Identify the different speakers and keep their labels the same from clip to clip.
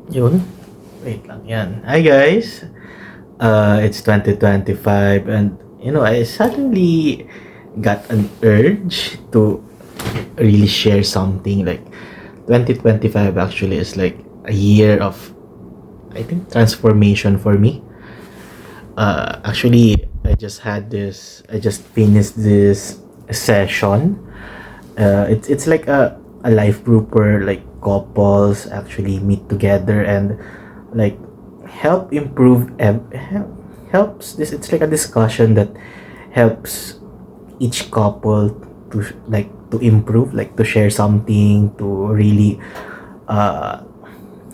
Speaker 1: Yun. Wait lang yan. Hi guys. It's 2025 and I suddenly got an urge to really share something like 2025 actually is like a year of I think transformation for me. Actually I just finished this session. It's like a life group where like couples actually meet together and like help improve helps this it's like a discussion that helps each couple to improve, like to share something, uh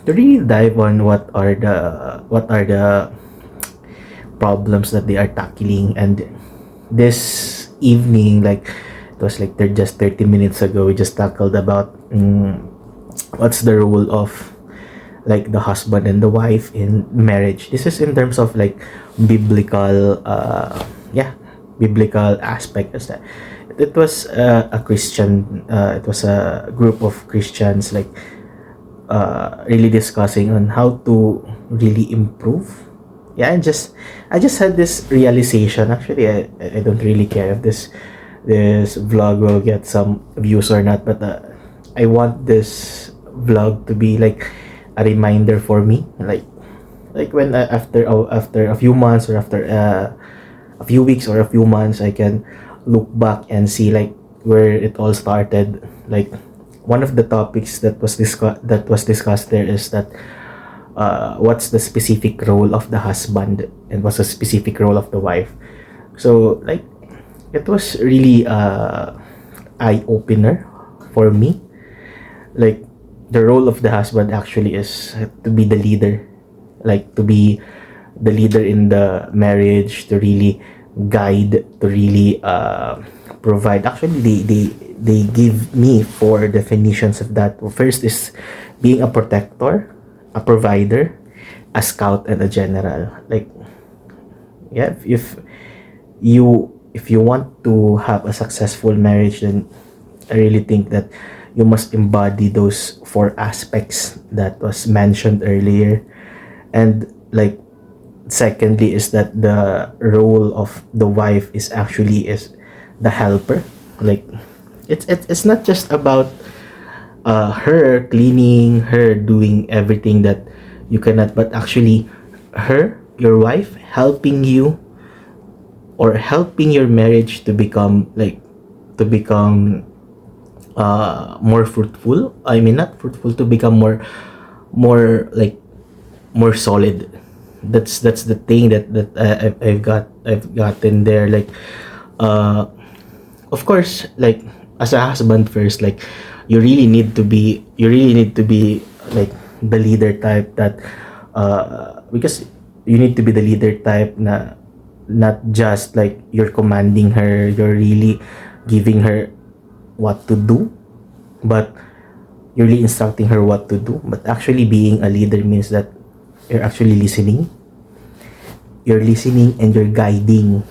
Speaker 1: to really dive on what are the problems that they are tackling. And this evening, like it was like they're just 30 minutes ago, we just tackled about what's the role of like the husband and the wife in marriage. This is in terms of like biblical biblical aspect. Is that it was a Christian, it was a group of Christians like really discussing on how to really improve. Yeah, I just had this realization. Actually, I don't really care if this vlog will get some views or not, but I want this vlog to be like a reminder for me, like when after a few months, or after a few weeks or a few months, I can look back and see like where it all started. Like one of the topics that was discussed there is that what's the specific role of the husband and what's the specific role of the wife. So like it was really eye opener for me. Like the role of the husband actually is to be the leader, like to be the leader in the marriage, to really guide, to really provide. Actually, they give me four definitions of that. First is being a protector, a provider, a scout, and a general. Like yeah, if you want to have a successful marriage, then I really think that you must embody those four aspects that was mentioned earlier. And like secondly is that the role of the wife is actually is the helper. Like it's not just about her cleaning, her doing everything that you cannot, but actually her, your wife, helping you or helping your marriage to become more fruitful. I mean, not fruitful, to become more like more solid. That's the thing I've gotten there. Like uh of course, like as a husband first, like you really need to be like the leader type that because you need to be the leader type na not just like you're commanding her, you're really giving her what to do, but you're really instructing her what to do. But actually being a leader means that you're actually listening, and you're guiding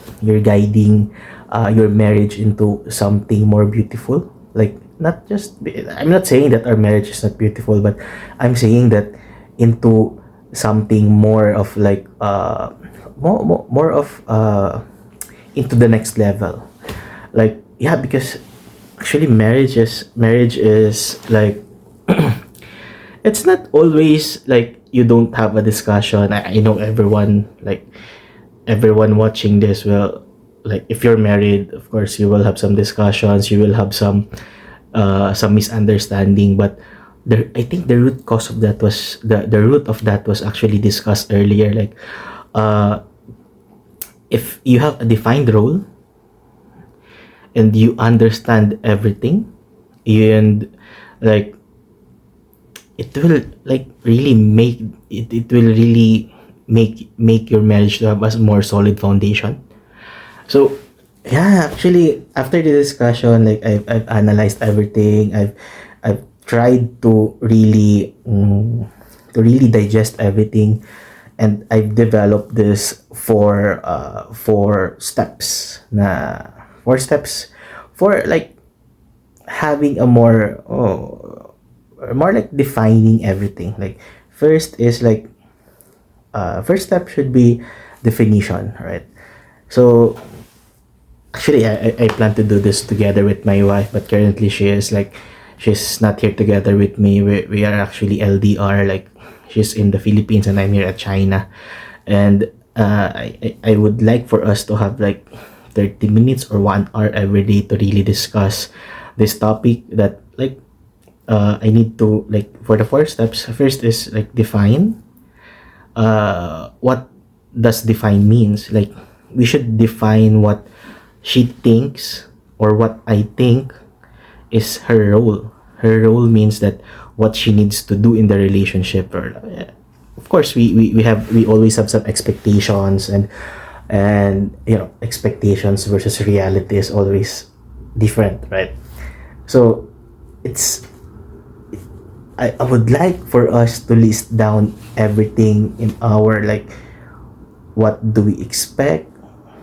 Speaker 1: your marriage into something more beautiful. Like not just, I'm not saying that our marriage is not beautiful, but I'm saying that into something more of like more of into the next level. Like yeah, because actually marriage is like it's not always like you don't have a discussion. I know everyone, like everyone watching this will, like if you're married, of course you will have some discussions, you will have some misunderstanding. But I think the root cause of that was the root of that was actually discussed earlier. Like uh if you have a defined role and you understand everything, and like it will like really it will really make your marriage to have a more solid foundation. So yeah, actually after the discussion, like I've analyzed everything. I've tried to really digest everything, and I've developed this four steps for like having a more like defining everything, like first is like first step should be definition, right? So actually, I plan to do this together with my wife, but currently she's not here together with me. We are actually LDR, like she's in the Philippines and I'm here at China. And I would like for us to have like 30 minutes or 1 hour every day to really discuss this topic that like I need to like for the four steps. First is like define what does define means. Like we should define what she thinks or what I think is her role. Her role means that what she needs to do in the relationship, or of course we always have some expectations, and you know, expectations versus reality is always different, right? So it's I would like for us to list down everything in our like what do we expect,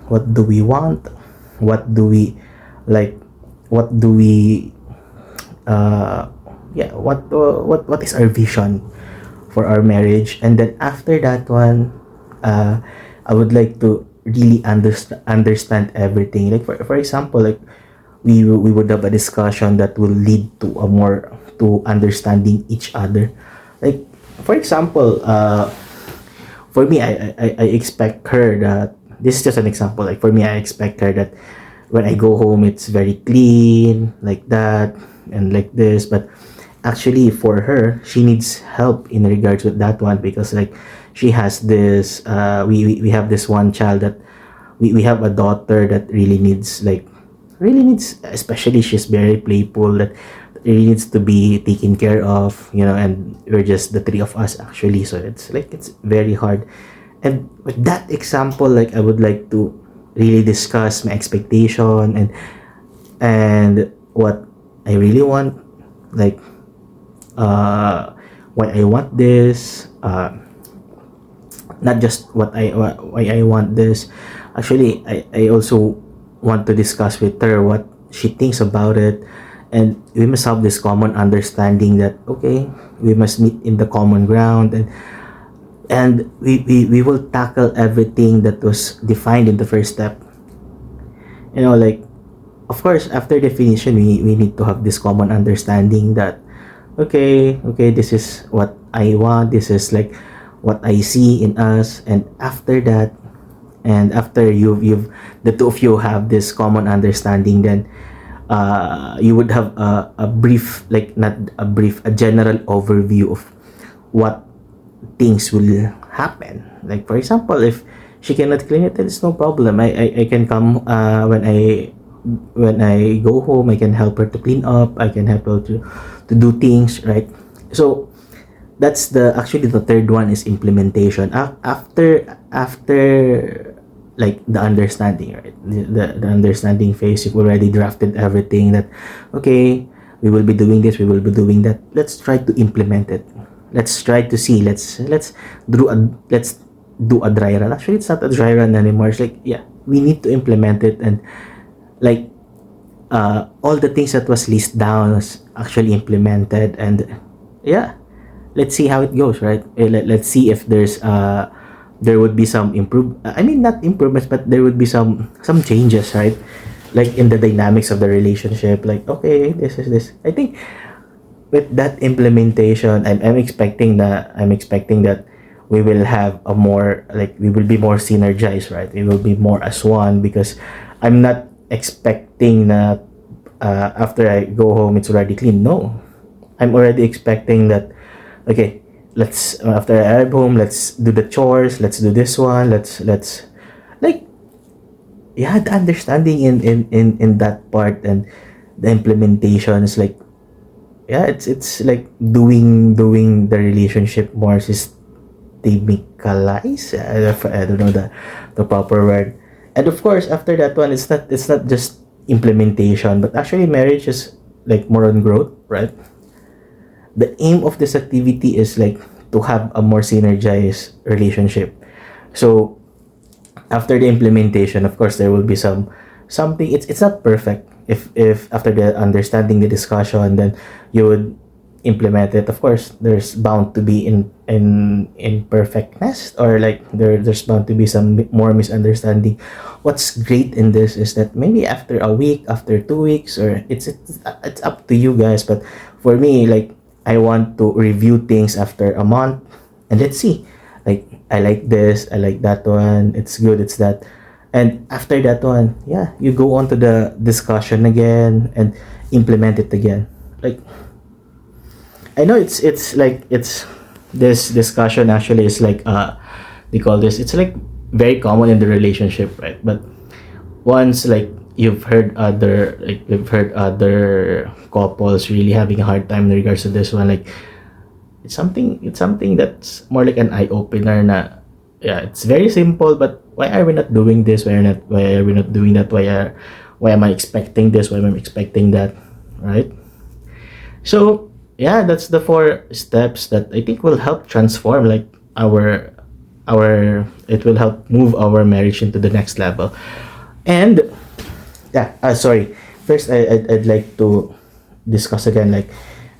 Speaker 1: what do we want, what do we like, what do we yeah, what is our vision for our marriage. And then after that one, I would like to really understand everything. Like for example, like we would have a discussion that will lead to a more to understanding each other. Like for example, for me, I expect her that this is just an example. Like for me, I expect her that when I go home, it's very clean, like that, and like this. But actually, for her, she needs help in regards with that one, because like she has this. We have this one child that we have a daughter that really needs, especially she's very playful, that really needs to be taken care of, you know. And we're just the three of us actually, so it's like it's very hard. And with that example, like I would like to really discuss my expectation and what I really want, like why I want this, not just why I want this. Actually, I also want to discuss with her what she thinks about it, and we must have this common understanding that okay, we must meet in the common ground, and we will tackle everything that was defined in the first step. You know, like of course after definition we need to have this common understanding that okay, this is what I want, this is like what I see in us. And after that, and after you've the two of you have this common understanding, then you would have a brief, like not a brief, a general overview of what things will happen. Like for example, if she cannot clean it, then it's no problem. I can come when I go home. I can help her to clean up. I can help her to do things, right? So that's the actually the third one is implementation. After like the understanding, right? The understanding phase, you've already drafted everything that okay, we will be doing this, we will be doing that. Let's try to implement it. Let's try to see. Let's do a dry run. Actually, it's not a dry run anymore. It's like yeah, we need to implement it. And like all the things that was listed down was actually implemented. And yeah, let's see how it goes, right? Let's see if there would be some I mean, not improvements, but there would be some changes, right? Like in the dynamics of the relationship. Like okay, this is this. I think with that implementation, I'm expecting that we will have a more like we will be more synergized, right? We will be more as one, because I'm not expecting that after I go home it's already clean. No, I'm already expecting that okay, let's after I arrive home, let's do the chores, let's do this one, let's like yeah, the understanding in that part. And the implementation is like yeah, it's like doing the relationship more systemicalized. I don't know the proper word. And of course after that one, it's not just implementation, but actually marriage is like more on growth, right? The aim of this activity is like to have a more synergized relationship. So after the implementation, of course there will be something. It's not perfect. If after the understanding, the discussion, then you would implement it. Of course, there's bound to be in imperfectness, or like there's bound to be some more misunderstanding. What's great in this is that maybe after a week, after 2 weeks, or it's up to you guys. But for me, like, I want to review things after a month, and let's see. Like, I like this, I like that one. It's good. It's that. And after that one, yeah, you go on to the discussion again and implement it again. Like, I know it's like it's this discussion actually is like they call this, it's like very common in the relationship, right? But once, like, you've heard other couples really having a hard time in regards to this one, like, it's something that's more like an eye opener na, yeah, it's very simple, but why are we not doing this? Why are we not doing that? Why am I expecting this? Why am I expecting that? Right? So yeah, that's the four steps that I think will help transform, like, our it will help move our marriage into the next level. And yeah, sorry. First, I'd like to discuss again, like,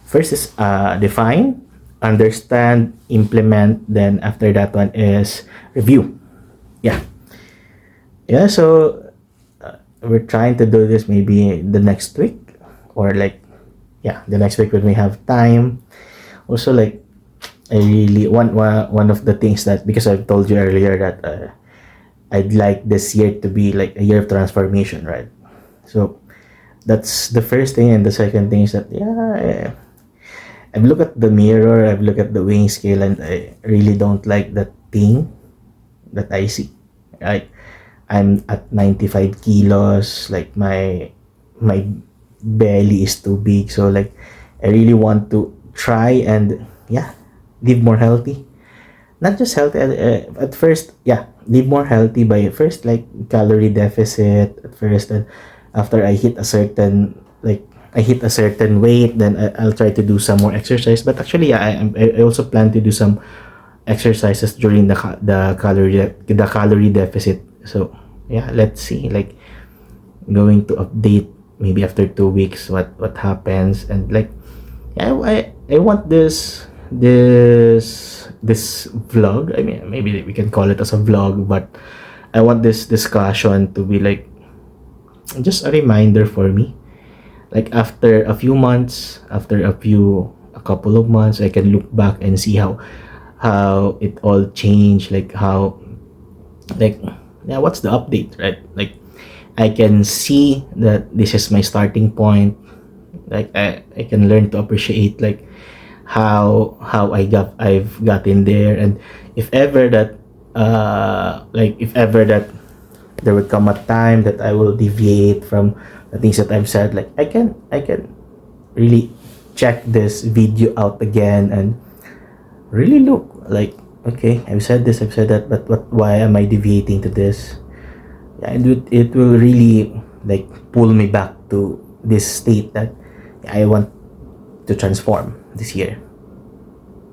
Speaker 1: first is define, understand, implement. Then after that one is review. Yeah, yeah. So we're trying to do this maybe the next week, or like, yeah, the next week when we have time. Also, like, I really one of the things that, because I've told you earlier that I'd like this year to be like a year of transformation, right? So that's the first thing, and the second thing is that, yeah, I've looked at the mirror, I've looked at the weighing scale, and I really don't like that thing that I see. Right? I'm at 95 kilos, like my belly is too big, so like I really want to try and, yeah, live more healthy. Not just healthy at first, yeah, live more healthy by first, like, calorie deficit at first, and after I hit a certain weight, then I'll try to do some more exercise. But actually, yeah, I also plan to do some exercises during the calorie deficit. So yeah, let's see, like, going to update maybe after 2 weeks what happens. And like, yeah, I want this vlog, I mean, maybe we can call it as a vlog, but I want this discussion to be like just a reminder for me, like, after a few months, after a couple of months, I can look back and see how it all changed, like how, like, yeah, what's the update, right? Like, I can see that this is my starting point. Like, I can learn to appreciate, like, I've gotten there. And if ever that there would come a time that I will deviate from the things that I've said, like, I can really check this video out again and really look, like, okay, I've said this, I've said that, but why am I deviating to this? Yeah, and it will really, like, pull me back to this state that I want to transform this year.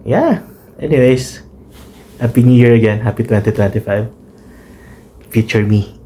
Speaker 1: Yeah. Anyways, happy new year again. Happy 2025. Feature me.